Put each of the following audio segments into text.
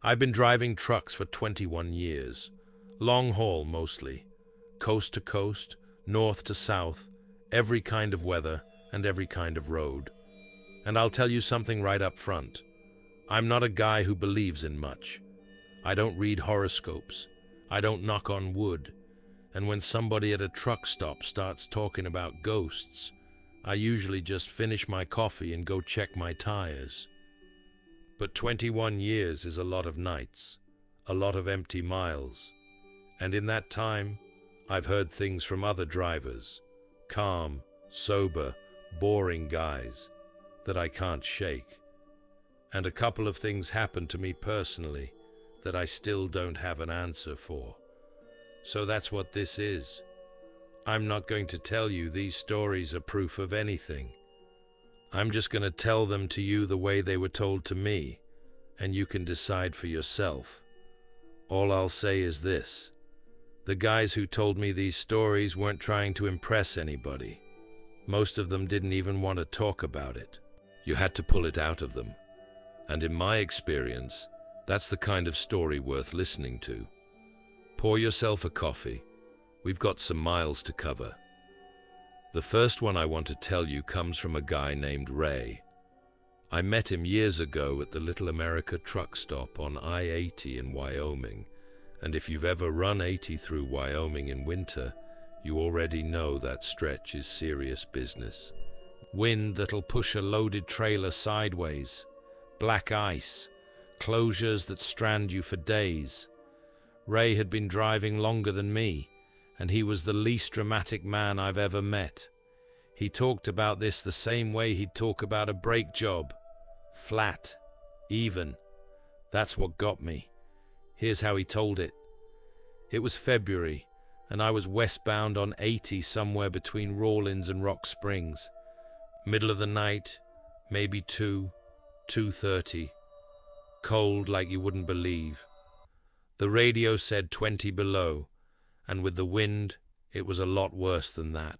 I've been driving trucks for 21 years. Long haul mostly. Coast to coast, north to south, every kind of weather and every kind of road. And I'll tell you something right up front. I'm not a guy who believes in much. I don't read horoscopes. I don't knock on wood. And when somebody at a truck stop starts talking about ghosts, I usually just finish my coffee and go check my tires. But 21 years is a lot of nights, a lot of empty miles. And in that time, I've heard things from other drivers, calm, sober, boring guys, that I can't shake. And a couple of things happened to me personally that I still don't have an answer for. So that's what this is. I'm not going to tell you these stories are proof of anything. I'm just going to tell them to you the way they were told to me, and you can decide for yourself. All I'll say is this. The guys who told me these stories weren't trying to impress anybody. Most of them didn't even want to talk about it. You had to pull it out of them. And in my experience, that's the kind of story worth listening to. Pour yourself a coffee. We've got some miles to cover. The first one I want to tell you comes from a guy named Ray. I met him years ago at the Little America truck stop on I-80 in Wyoming. And if you've ever run 80 through Wyoming in winter, you already know that stretch is serious business. Wind that'll push a loaded trailer sideways. Black ice. Closures that strand you for days. Ray had been driving longer than me, and he was the least dramatic man I've ever met. He talked about this the same way he'd talk about a brake job. Flat. Even. That's what got me. Here's how he told it. It was February, and I was westbound on 80 somewhere between Rawlins and Rock Springs. Middle of the night, maybe 2:30. Cold like you wouldn't believe. The radio said 20 below, and with the wind, it was a lot worse than that.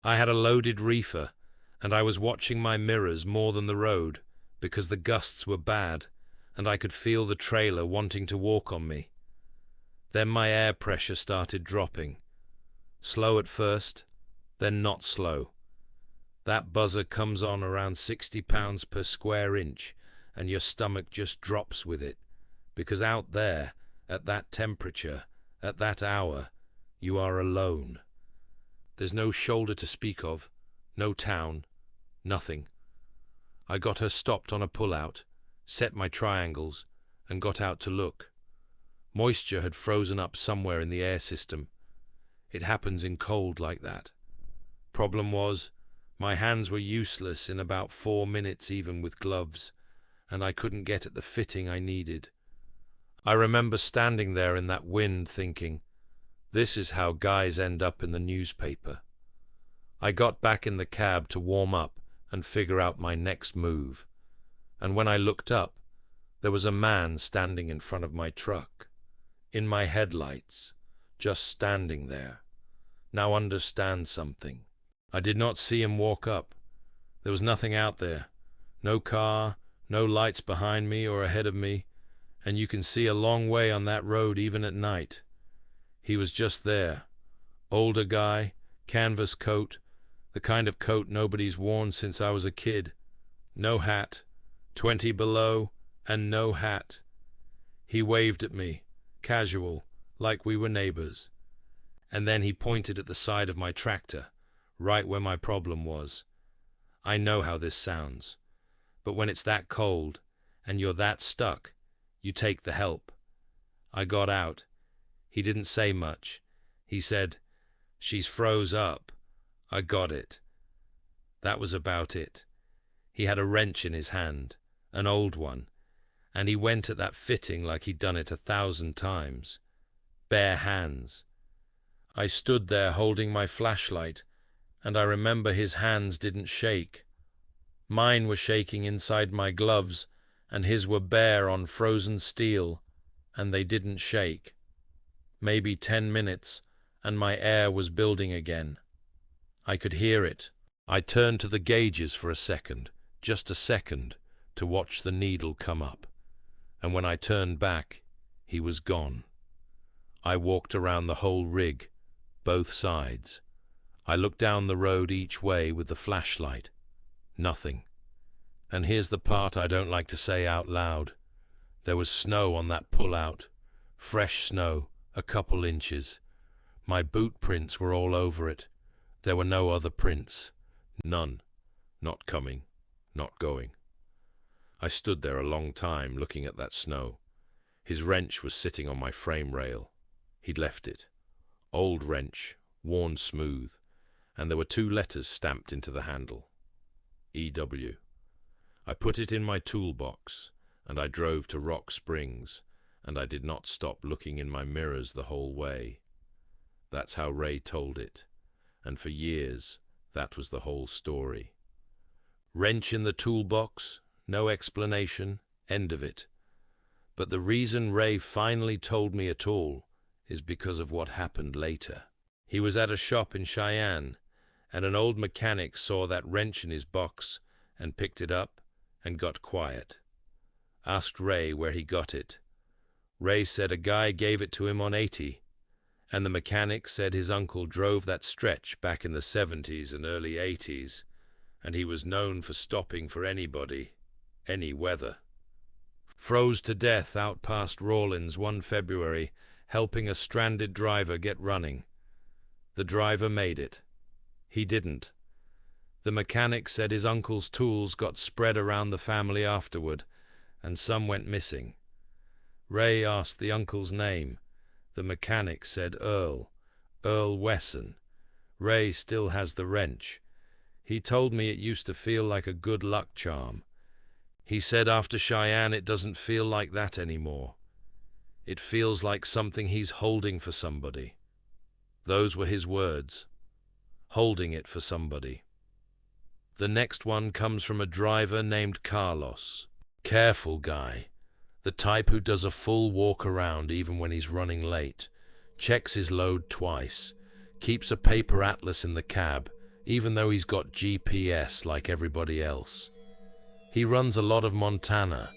I had a loaded reefer, and I was watching my mirrors more than the road, because the gusts were bad, and I could feel the trailer wanting to walk on me. Then my air pressure started dropping. Slow at first, then not slow. That buzzer comes on around 60 pounds per square inch, and your stomach just drops with it, because out there, at that temperature, at that hour, you are alone. There's no shoulder to speak of, no town, nothing. I got her stopped on a pull-out, set my triangles, and got out to look. Moisture had frozen up somewhere in the air system. It happens in cold like that. Problem was, my hands were useless in about 4 minutes even with gloves, and I couldn't get at the fitting I needed. I remember standing there in that wind thinking, this is how guys end up in the newspaper. I got back in the cab to warm up and figure out my next move. And when I looked up, there was a man standing in front of my truck, in my headlights, just standing there. Now understand something. I did not see him walk up. There was nothing out there. No car, no lights behind me or ahead of me, and you can see a long way on that road even at night. He was just there. Older guy, canvas coat, the kind of coat nobody's worn since I was a kid. No hat, 20 below, and no hat. He waved at me, casual, like we were neighbors. And then he pointed at the side of my tractor, right where my problem was. I know how this sounds, but when it's that cold, and you're that stuck, you take the help. I got out. He didn't say much. He said, "She's froze up." I got it. That was about it. He had a wrench in his hand, an old one, and he went at that fitting like he'd done it 1,000 times. Bare hands. I stood there holding my flashlight, and I remember his hands didn't shake. Mine were shaking inside my gloves, and his were bare on frozen steel, and they didn't shake. Maybe 10 minutes, and my air was building again. I could hear it. I turned to the gauges for a second, just a second, to watch the needle come up. and when I turned back, he was gone. I walked around the whole rig, both sides. I looked down the road each way with the flashlight. Nothing. And here's the part I don't like to say out loud. There was snow on that pull-out. Fresh snow, a couple inches. My boot prints were all over it. There were no other prints. None. Not coming. Not going. I stood there a long time looking at that snow. His wrench was sitting on my frame rail. He'd left it. Old wrench, worn smooth, and there were 2 letters stamped into the handle. EW. I put it in my toolbox, and I drove to Rock Springs, and I did not stop looking in my mirrors the whole way. That's how Ray told it, and for years that was the whole story. Wrench in the toolbox, no explanation, end of it. But the reason Ray finally told me at all is because of what happened later. He was at a shop in Cheyenne, and an old mechanic saw that wrench in his box and picked it up and got quiet. Asked Ray where he got it. Ray said a guy gave it to him on 80, and the mechanic said his uncle drove that stretch back in the 70s and early 80s, and he was known for stopping for anybody, any weather. Froze to death out past Rawlins one February, helping a stranded driver get running. The driver made it. He didn't. The mechanic said his uncle's tools got spread around the family afterward, and some went missing. Ray asked the uncle's name. The mechanic said Earl Wesson. Ray still has the wrench. He told me it used to feel like a good luck charm. He said after Cheyenne it doesn't feel like that anymore. It feels like something he's holding for somebody. Those were his words. Holding it for somebody. The next one comes from a driver named Carlos. Careful guy. The type who does a full walk around even when he's running late. Checks his load twice. Keeps a paper atlas in the cab, even though he's got GPS like everybody else. He runs a lot of Montana,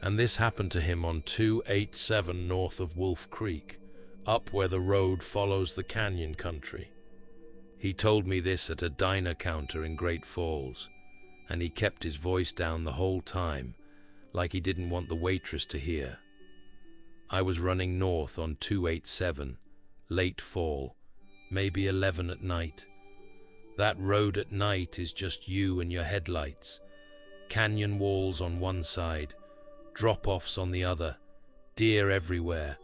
and this happened to him on 287 north of Wolf Creek, up where the road follows the canyon country. He told me this at a diner counter in Great Falls, and he kept his voice down the whole time, like he didn't want the waitress to hear. I was running north on 287, late fall, maybe 11 at night. That road at night is just you and your headlights. Canyon walls on one side, drop-offs on the other, deer everywhere,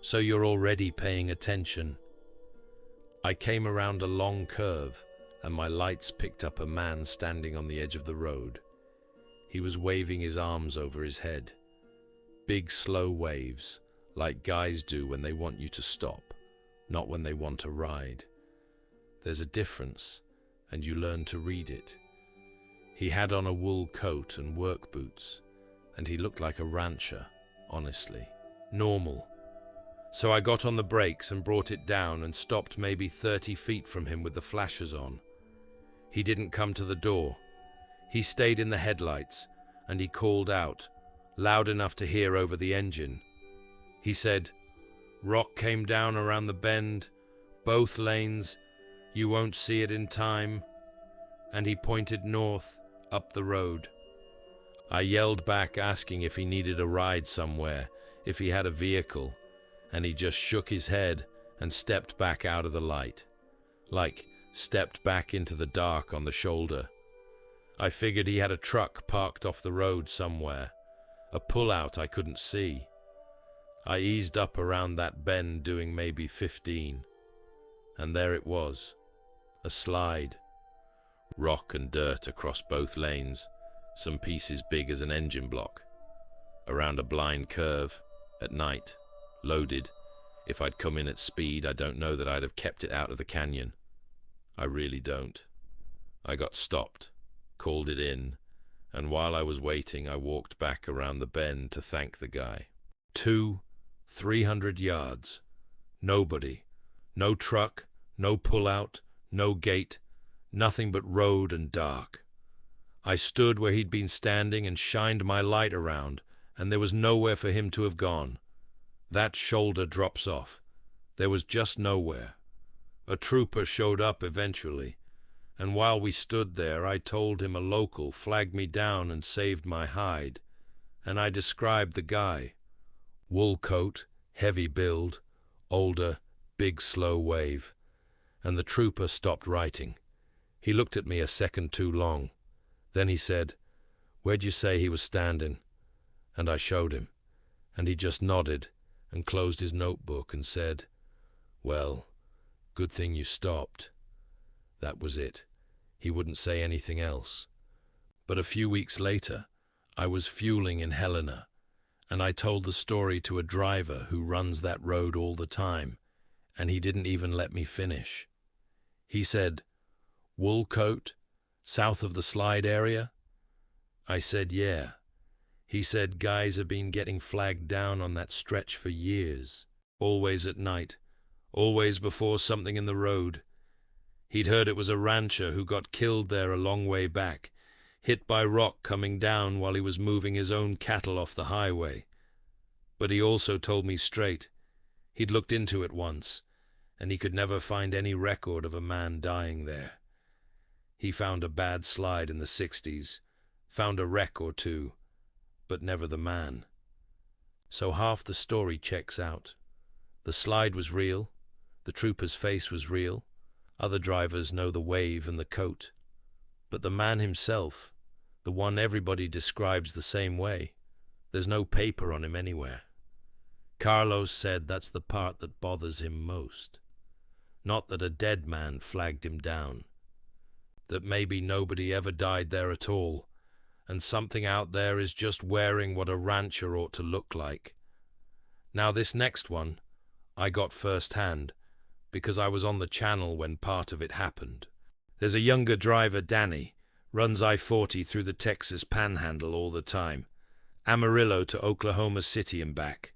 so you're already paying attention. I came around a long curve, and my lights picked up a man standing on the edge of the road. He was waving his arms over his head. Big, slow waves, like guys do when they want you to stop, not when they want to ride. There's a difference, and you learn to read it. He had on a wool coat and work boots, and he looked like a rancher, honestly. Normal. So I got on the brakes and brought it down and stopped maybe 30 feet from him with the flashers on. He didn't come to the door. He stayed in the headlights, and he called out, loud enough to hear over the engine. He said, "Rock came down around the bend, both lanes, you won't see it in time," and he pointed north, up the road. I yelled back asking if he needed a ride somewhere, if he had a vehicle, and he just shook his head and stepped back out of the light. Like, stepped back into the dark on the shoulder. I figured he had a truck parked off the road somewhere, a pullout I couldn't see. I eased up around that bend doing maybe 15, and there it was, a slide. Rock and dirt across both lanes, some pieces big as an engine block. Around a blind curve, at night, loaded. If I'd come in at speed, I don't know that I'd have kept it out of the canyon. I really don't. I got stopped, called it in, and while I was waiting, I walked back around the bend to thank the guy. 300 yards. Nobody. No truck, no pullout, no gate, nothing but road and dark. I stood where he'd been standing and shined my light around, and there was nowhere for him to have gone. That shoulder drops off. There was just nowhere. A trooper showed up eventually, and while we stood there, I told him a local flagged me down and saved my hide, and I described the guy. Wool coat, heavy build, older, big slow wave. And the trooper stopped writing. He looked at me a second too long. Then he said, "Where'd you say he was standing?" And I showed him, and he just nodded and closed his notebook and said, "Well, good thing you stopped." That was it. He wouldn't say anything else. But a few weeks later, I was fueling in Helena, and I told the story to a driver who runs that road all the time, and he didn't even let me finish. He said, "Wool coat, south of the slide area?" I said, "Yeah." He said, "Guys have been getting flagged down on that stretch for years, always at night, always before something in the road. He'd heard it was a rancher who got killed there a long way back, hit by rock coming down while he was moving his own cattle off the highway. But he also told me straight, he'd looked into it once, and he could never find any record of a man dying there. He found a bad slide in the 60s, found a wreck or two, but never the man. So half the story checks out. The slide was real, the trooper's face was real, other drivers know the wave and the coat. But the man himself, the one everybody describes the same way, there's no paper on him anywhere. Carlos said that's the part that bothers him most. Not that a dead man flagged him down. That maybe nobody ever died there at all, and something out there is just wearing what a rancher ought to look like. Now this next one, I got first hand, because I was on the channel when part of it happened. There's a younger driver, Danny, runs I-40 through the Texas Panhandle all the time. Amarillo to Oklahoma City and back.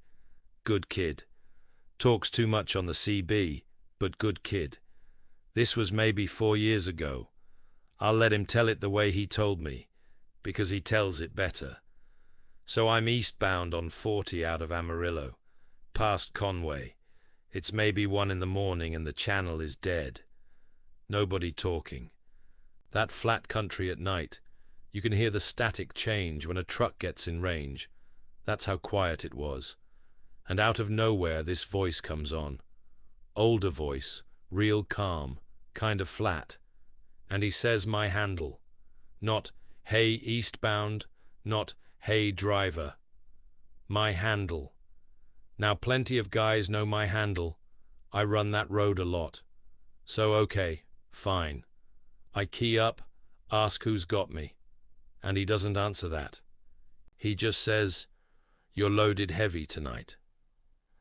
Good kid. Talks too much on the CB, but good kid. This was maybe 4 years ago. I'll let him tell it the way he told me, because he tells it better. So I'm eastbound on 40 out of Amarillo, past Conway. It's maybe 1 in the morning and the channel is dead. Nobody talking. That flat country at night, you can hear the static change when a truck gets in range. That's how quiet it was. And out of nowhere this voice comes on. Older voice, real calm, kind of flat. And he says my handle. Not, "Hey eastbound," not, "Hey driver." My handle. Now plenty of guys know my handle. I run that road a lot. So okay, fine. I key up, ask who's got me. And he doesn't answer that. He just says, "You're loaded heavy tonight."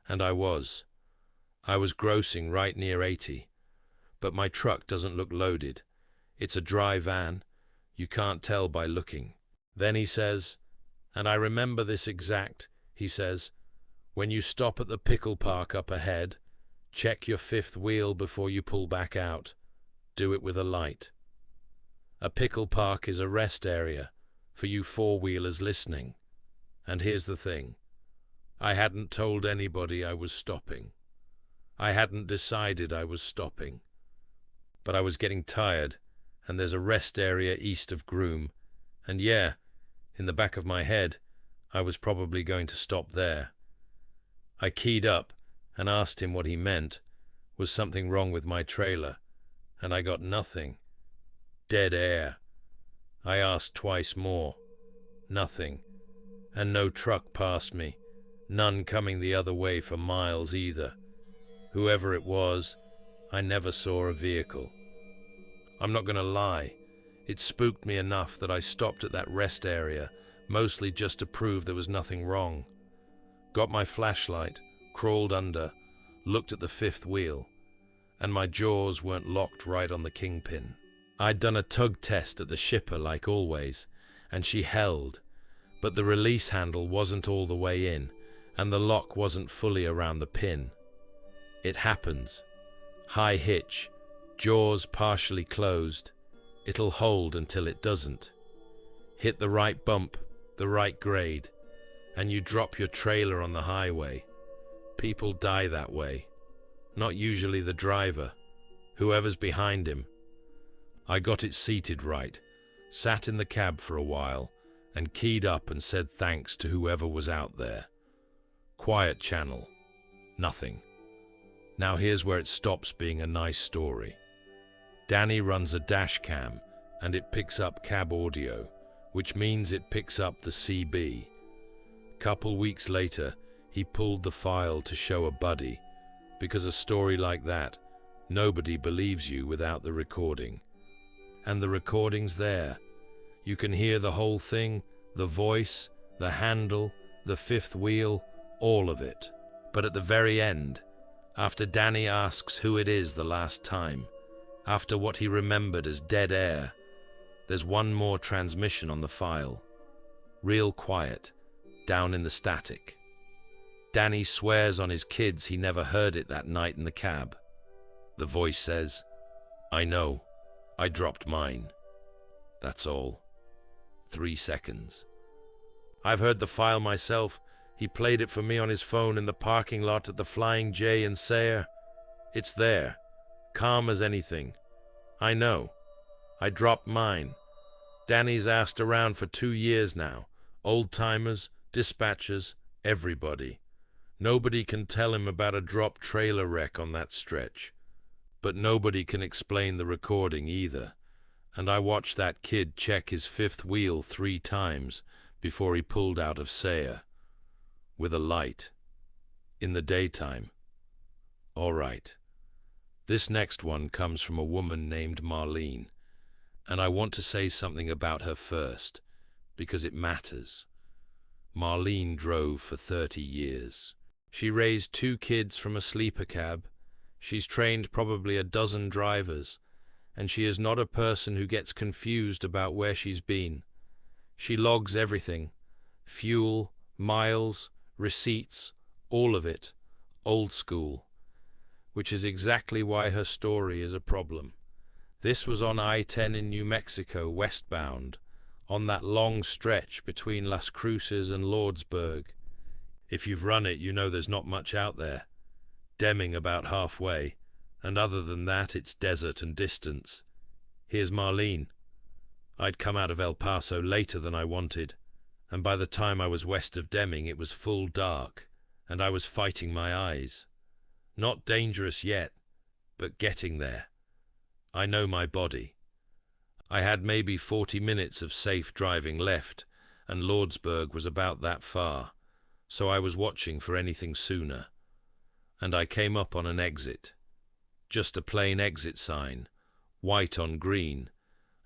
And I was. I was grossing right near 80. But my truck doesn't look loaded. It's a dry van. You can't tell by looking. Then he says, and I remember this exact, he says, "When you stop at the pickle park up ahead, check your 5th wheel before you pull back out. Do it with a light." A pickle park is a rest area for you 4-wheelers listening. And here's the thing. I hadn't told anybody I was stopping. I hadn't decided I was stopping. But I was getting tired, and there's a rest area east of Groom. And yeah, in the back of my head, I was probably going to stop there. I keyed up and asked him what he meant. Was something wrong with my trailer? And I got nothing. Dead air. I asked twice more. Nothing. And no truck past me. None coming the other way for miles either. Whoever it was, I never saw a vehicle. I'm not going to lie. It spooked me enough that I stopped at that rest area, mostly just to prove there was nothing wrong. Got my flashlight, crawled under, looked at the 5th wheel, and my jaws weren't locked right on the kingpin. I'd done a tug test at the shipper like always, and she held, but the release handle wasn't all the way in, and the lock wasn't fully around the pin. It happens. High hitch, jaws partially closed. It'll hold until it doesn't. Hit the right bump, the right grade, and you drop your trailer on the highway. People die that way. Not usually the driver, whoever's behind him. I got it seated right, sat in the cab for a while, and keyed up and said thanks to whoever was out there. Quiet channel. Nothing. Now here's where it stops being a nice story. Danny runs a dashcam, and it picks up cab audio, which means it picks up the CB. Couple weeks later, he pulled the file to show a buddy, because a story like that, nobody believes you without the recording. And the recording's there. You can hear the whole thing, the voice, the handle, the fifth wheel, all of it. But at the very end, after Danny asks who it is the last time, after what he remembered as dead air, there's one more transmission on the file. Real quiet, down in the static. Danny swears on his kids he never heard it that night in the cab. The voice says, "I know, I dropped mine." That's all. 3 seconds. I've heard the file myself. He played it for me on his phone in the parking lot at the Flying J in Sayre. It's there, calm as anything. I know. I dropped mine. Danny's asked around for 2 years now. Old-timers, dispatchers, everybody. Nobody can tell him about a dropped trailer wreck on that stretch. But nobody can explain the recording either. And I watched that kid check his fifth wheel 3 times before he pulled out of Sayre. With a light. In the daytime. All right. This next one comes from a woman named Marlene. And I want to say something about her first, because it matters. Marlene drove for 30 years. She raised 2 kids from a sleeper cab. She's trained probably a dozen drivers, and she is not a person who gets confused about where she's been. She logs everything. Fuel, miles, receipts, all of it. Old school. Which is exactly why her story is a problem. This was on I-10 in New Mexico, westbound, on that long stretch between Las Cruces and Lordsburg. If you've run it, you know there's not much out there. Deming about halfway, and other than that, it's desert and distance. Here's Marlene. I'd come out of El Paso later than I wanted, and by the time I was west of Deming, it was full dark, and I was fighting my eyes. Not dangerous yet, but getting there. I know my body. I had maybe 40 minutes of safe driving left, and Lordsburg was about that far, so I was watching for anything sooner. And I came up on an exit. Just a plain exit sign, white on green,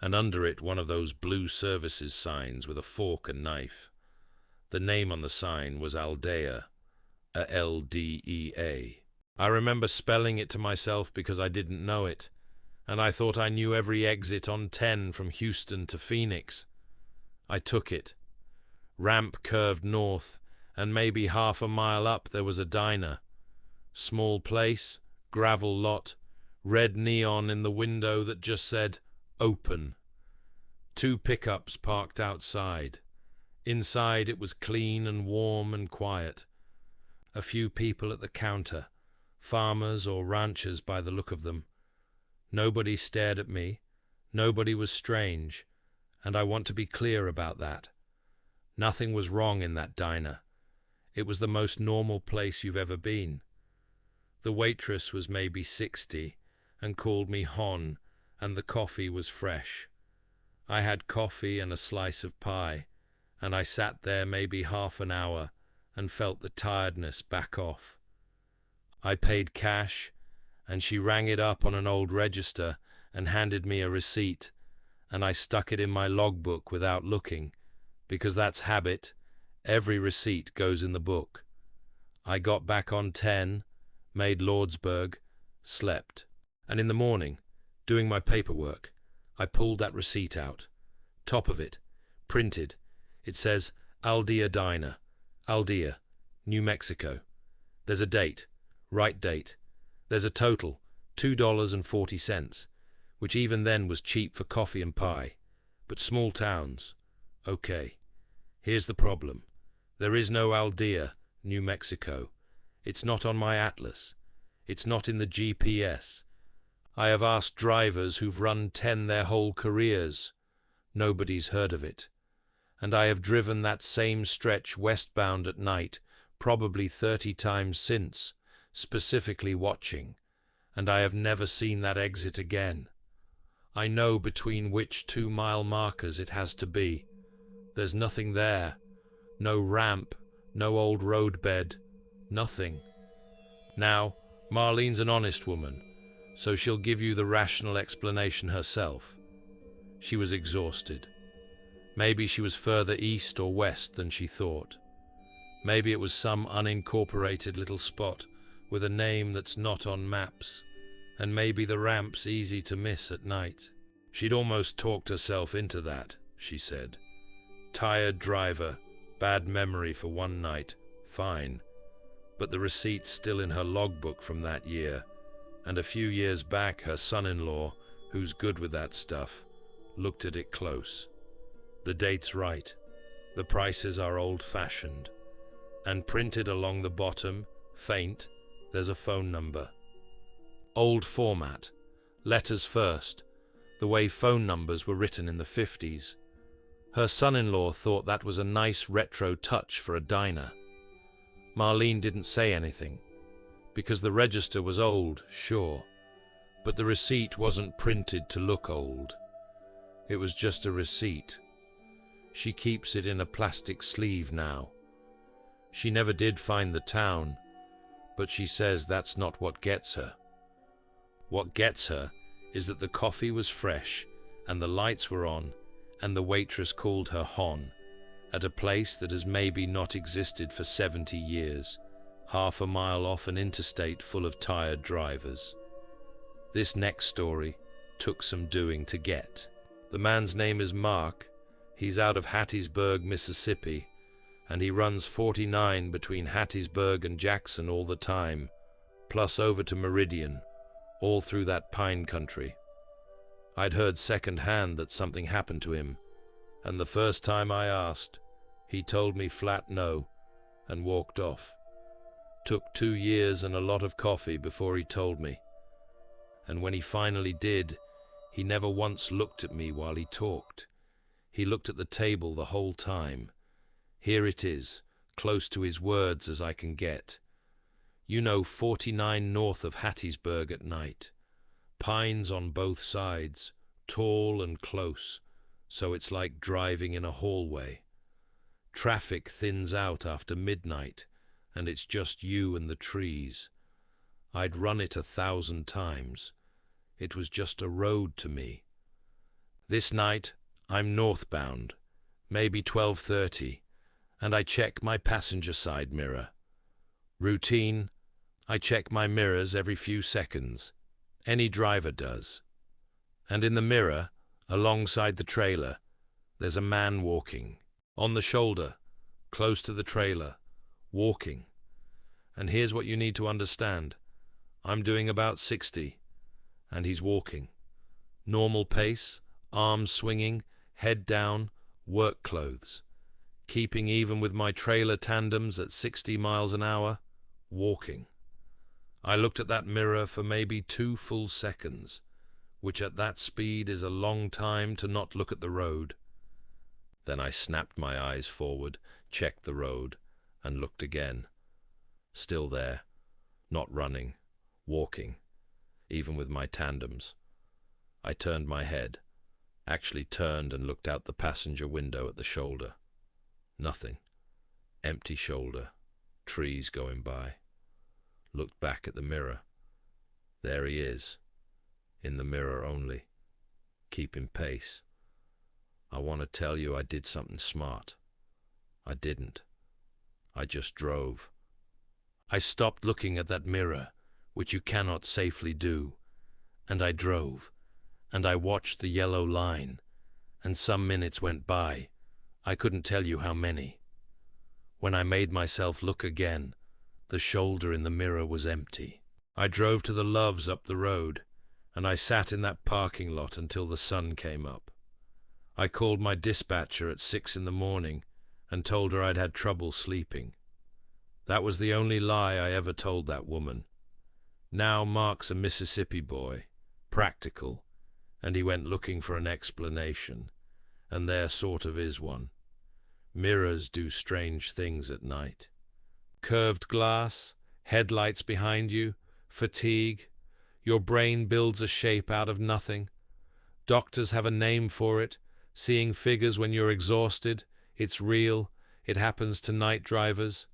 and under it one of those blue services signs with a fork and knife. The name on the sign was Aldea, Aldea. I remember spelling it to myself because I didn't know it, and I thought I knew every exit on 10 from Houston to Phoenix. I took it. Ramp curved north, and maybe half a mile up there was a diner. Small place, gravel lot, red neon in the window that just said, "Open." 2 pickups parked outside. Inside it was clean and warm and quiet. A few people at the counter, farmers or ranchers by the look of them. Nobody stared at me. Nobody was strange, and I want to be clear about that. Nothing was wrong in that diner. It was the most normal place you've ever been. The waitress was maybe 60 and called me Hon, and the coffee was fresh. I had coffee and a slice of pie, and I sat there maybe half an hour and felt the tiredness back off. I paid cash, and she rang it up on an old register and handed me a receipt, and I stuck it in my logbook without looking, because that's habit. Every receipt goes in the book. I got back on 10, made Lordsburg, slept, and in the morning, doing my paperwork, I pulled that receipt out. Top of it, printed, it says Aldea Diner, Aldea, New Mexico. There's a date, right date. There's a total, $2.40, which even then was cheap for coffee and pie. But small towns, okay. Here's the problem. There is no Aldea, New Mexico. It's not on my atlas. It's not in the GPS. I have asked drivers who've run 10 their whole careers. Nobody's heard of it. And I have driven that same stretch westbound at night, probably 30 times since, specifically watching, and I have never seen that exit again. I know between which 2-mile markers it has to be. There's nothing there. No ramp, no old roadbed, nothing. Now, Marlene's an honest woman, so she'll give you the rational explanation herself. She was exhausted. Maybe she was further east or west than she thought. Maybe it was some unincorporated little spot with a name that's not on maps, and maybe the ramp's easy to miss at night. She'd almost talked herself into that, she said. Tired driver, bad memory for one night, fine. But the receipt's still in her logbook from that year, and a few years back her son-in-law, who's good with that stuff, looked at it close. The date's right. The prices are old-fashioned. And printed along the bottom, faint, there's a phone number. Old format, letters first, the way phone numbers were written in the 50s. Her son-in-law thought that was a nice retro touch for a diner. Marlene didn't say anything, because the register was old, sure, but the receipt wasn't printed to look old. It was just a receipt. She keeps it in a plastic sleeve now. She never did find the town, but she says that's not what gets her. What gets her is that the coffee was fresh, and the lights were on, and the waitress called her Hon, at a place that has maybe not existed for 70 years, half a mile off an interstate full of tired drivers. This next story took some doing to get. The man's name is Mark. He's out of Hattiesburg, Mississippi, and he runs 49 between Hattiesburg and Jackson all the time, plus over to Meridian, all through that pine country. I'd heard second-hand that something happened to him, and the first time I asked, he told me flat no, and walked off. Took 2 years and a lot of coffee before he told me. And when he finally did, he never once looked at me while he talked. He looked at the table the whole time. Here it is, close to his words as I can get. 49 north of Hattiesburg at night. Pines on both sides, tall and close, so it's like driving in a hallway. Traffic thins out after midnight, and it's just you and the trees. I'd run it 1,000 times. It was just a road to me. This night, I'm northbound, maybe 12:30, and I check my passenger side mirror. Routine, I check my mirrors every few seconds. Any driver does. And in the mirror, alongside the trailer, there's a man walking. On the shoulder, close to the trailer, walking. And here's what you need to understand. I'm doing about 60, and he's walking. Normal pace, arms swinging, head down, work clothes. Keeping even with my trailer tandems at 60 miles an hour, walking. I looked at that mirror for maybe 2 full seconds, which at that speed is a long time to not look at the road. Then I snapped my eyes forward, checked the road, and looked again. Still there, not running, walking, even with my tandems. I turned my head, actually turned and looked out the passenger window at the shoulder. Nothing. Empty shoulder, trees going by. Looked back at the mirror. There he is, in the mirror only, keeping pace. I want to tell you I did something smart. I didn't. I just drove. I stopped looking at that mirror, which you cannot safely do, and I drove, and I watched the yellow line, and some minutes went by. I couldn't tell you how many. When I made myself look again, the shoulder in the mirror was empty. I drove to the Loves up the road, and I sat in that parking lot until the sun came up. I called my dispatcher at 6 in the morning and told her I'd had trouble sleeping. That was the only lie I ever told that woman. Now Mark's a Mississippi boy, practical, and he went looking for an explanation, and there sort of is one. Mirrors do strange things at night. Curved glass, headlights behind you, fatigue. Your brain builds a shape out of nothing. Doctors have a name for it. Seeing figures when you're exhausted. It's real. It happens to night drivers.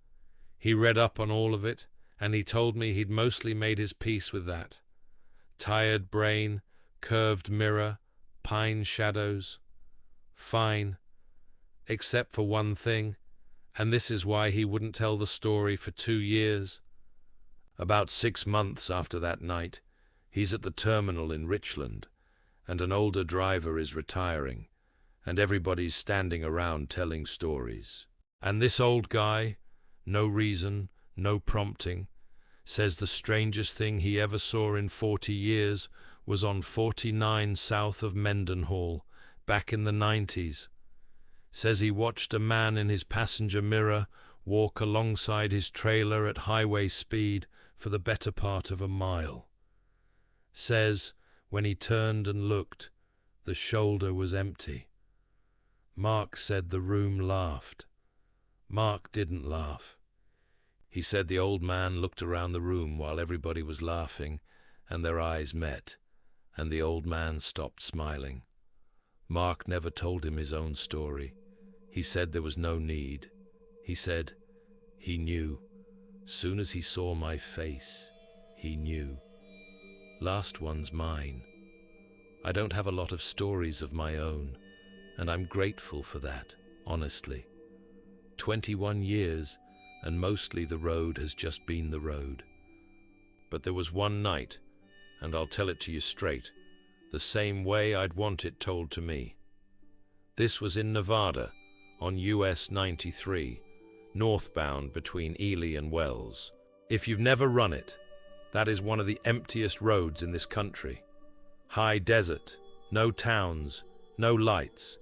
He read up on all of it, and he told me he'd mostly made his peace with that. Tired brain, curved mirror, pine shadows. Fine. Except for one thing, and this is why he wouldn't tell the story for 2 years. About 6 months after that night, he's at the terminal in Richland, and an older driver is retiring, and everybody's standing around telling stories. And this old guy, no reason, no prompting, says the strangest thing he ever saw in 40 years was on 49 south of Mendenhall, back in the 90s. Says he watched a man in his passenger mirror walk alongside his trailer at highway speed for the better part of a mile. Says, when he turned and looked, the shoulder was empty. Mark said the room laughed. Mark didn't laugh. He said the old man looked around the room while everybody was laughing, and their eyes met, and the old man stopped smiling. Mark never told him his own story. He said there was no need. He said he knew. Soon as he saw my face, he knew. Last one's mine. I don't have a lot of stories of my own, and I'm grateful for that, honestly. 21 years, and mostly the road has just been the road. But there was one night, and I'll tell it to you straight, the same way I'd want it told to me. This was in Nevada, on US 93, northbound between Ely and Wells. If you've never run it, that is one of the emptiest roads in this country. High desert, no towns, no lights.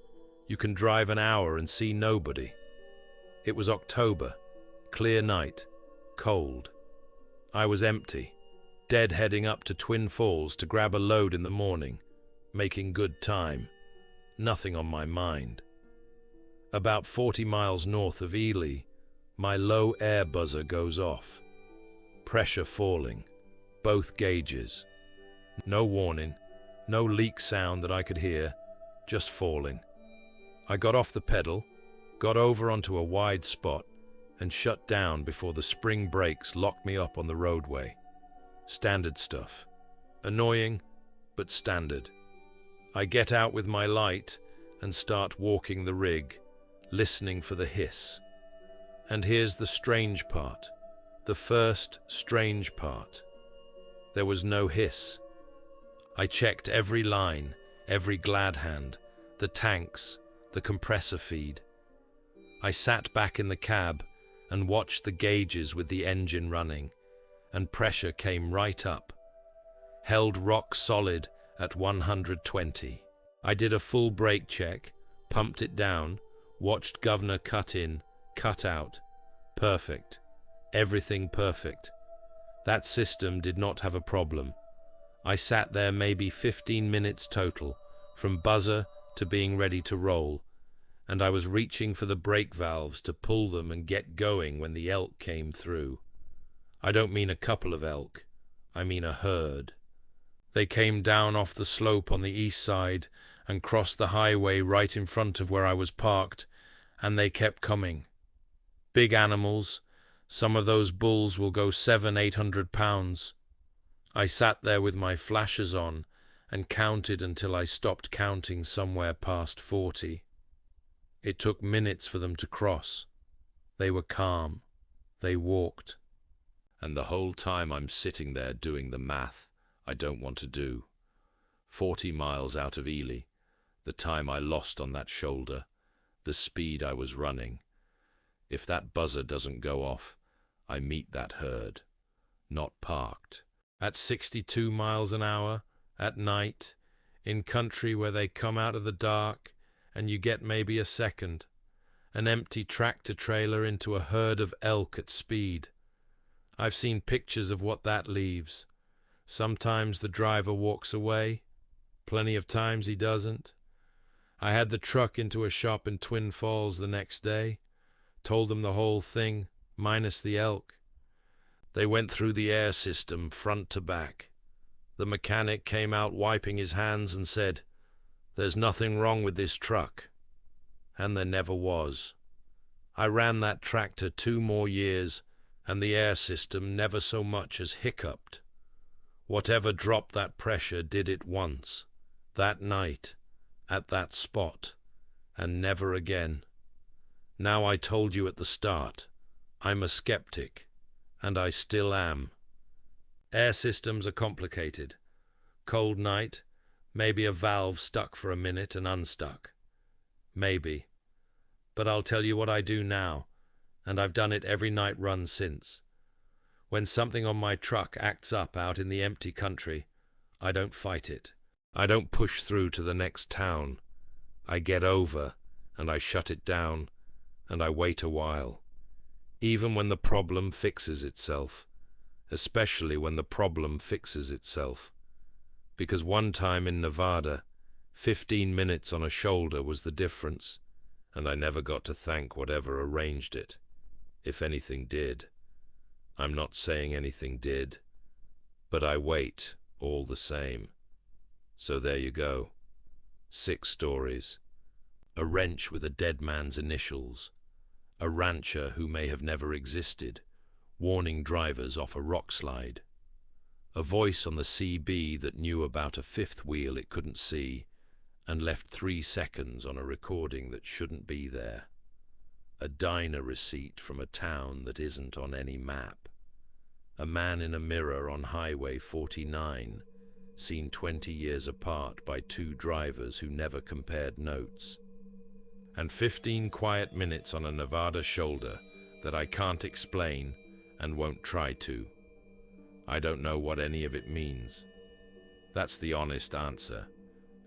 You can drive an hour and see nobody. It was October, clear night, cold. I was empty, dead heading up to Twin Falls to grab a load in the morning, making good time. Nothing on my mind. About 40 miles north of Ely, my low air buzzer goes off. Pressure falling, both gauges. No warning, no leak sound that I could hear, just falling. I got off the pedal, got over onto a wide spot, and shut down before the spring brakes locked me up on the roadway. Standard stuff. Annoying, but standard. I get out with my light and start walking the rig, listening for the hiss. And here's the strange part, the first strange part. There was no hiss. I checked every line, every glad hand, the tanks, the compressor feed. I sat back in the cab and watched the gauges with the engine running, and pressure came right up. Held rock solid at 120. I did a full brake check, pumped it down, watched governor cut in, cut out. Perfect. Everything perfect. That system did not have a problem. I sat there maybe 15 minutes total, from buzzer to being ready to roll, and I was reaching for the brake valves to pull them and get going when the elk came through. I don't mean a couple of elk, I mean a herd. They came down off the slope on the east side and crossed the highway right in front of where I was parked, and they kept coming. Big animals, some of those bulls will go 700-800 pounds. I sat there with my flashers on and counted until I stopped counting somewhere past 40. It took minutes for them to cross. They were calm. They walked. And the whole time I'm sitting there doing the math I don't want to do. 40 miles out of Ely, the time I lost on that shoulder, the speed I was running. If that buzzer doesn't go off, I meet that herd, not parked. At 62 miles an hour, at night, in country where they come out of the dark, and you get maybe a second. an empty tractor-trailer into a herd of elk at speed. I've seen pictures of what that leaves. Sometimes the driver walks away. Plenty of times he doesn't. I had the truck into a shop in Twin Falls the next day. Told them the whole thing, minus the elk. They went through the air system front to back. The mechanic came out wiping his hands and said, "There's nothing wrong with this truck." And there never was. I ran that tractor 2 more years, and the air system never so much as hiccuped. Whatever dropped that pressure did it once, that night, at that spot, and never again. Now, I told you at the start, I'm a skeptic, and I still am. Air systems are complicated. Cold night, maybe a valve stuck for a minute and unstuck. Maybe. But I'll tell you what I do now, and I've done it every night run since. When something on my truck acts up out in the empty country, I don't fight it. I don't push through to the next town. I get over, and I shut it down, and I wait a while. Even when the problem fixes itself. Especially when the problem fixes itself. Because one time in Nevada, 15 minutes on a shoulder was the difference, and I never got to thank whatever arranged it, if anything did. I'm not saying anything did, but I wait all the same. So there you go. 6 stories. A wrench with a dead man's initials. A rancher who may have never existed, warning drivers off a rockslide. A voice on the CB that knew about a 5th wheel it couldn't see, and left 3 seconds on a recording that shouldn't be there. A diner receipt from a town that isn't on any map. A man in a mirror on Highway 49, seen 20 years apart by 2 drivers who never compared notes. And 15 quiet minutes on a Nevada shoulder that I can't explain and won't try to. I don't know what any of it means. That's the honest answer,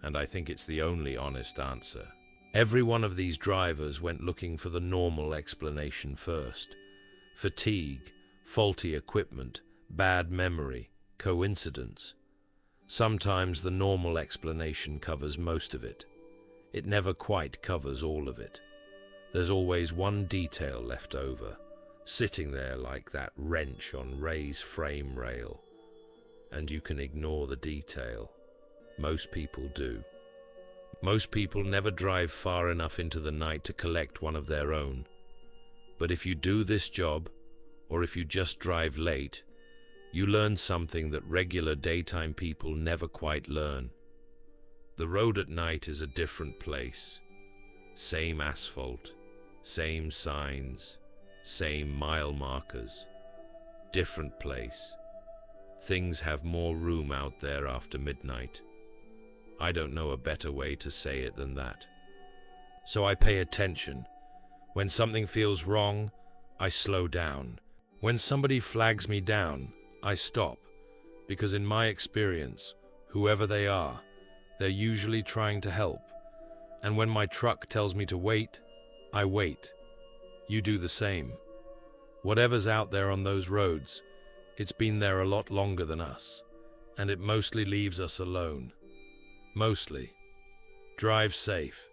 and I think it's the only honest answer. Every one of these drivers went looking for the normal explanation first. Fatigue, faulty equipment, bad memory, coincidence. Sometimes the normal explanation covers most of it. It never quite covers all of it. There's always one detail left over, sitting there like that wrench on Ray's frame rail. And you can ignore the detail. Most people do. Most people never drive far enough into the night to collect one of their own. But if you do this job, or if you just drive late, you learn something that regular daytime people never quite learn. The road at night is a different place. Same asphalt, same signs, same mile markers. Different place. Things have more room out there after midnight. I don't know a better way to say it than that. So I pay attention. When something feels wrong, I slow down. When somebody flags me down, I stop. Because in my experience, whoever they are, they're usually trying to help. And when my truck tells me to wait, I wait. You do the same. Whatever's out there on those roads, it's been there a lot longer than us, and it mostly leaves us alone. Mostly. Drive safe.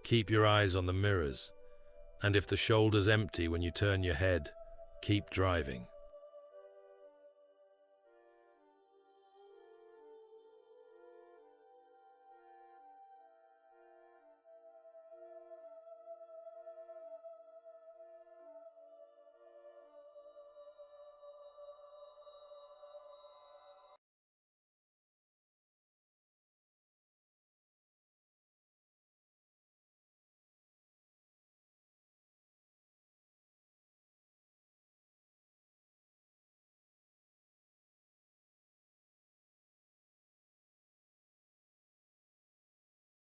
Keep your eyes on the mirrors. And if the shoulder's empty when you turn your head, keep driving.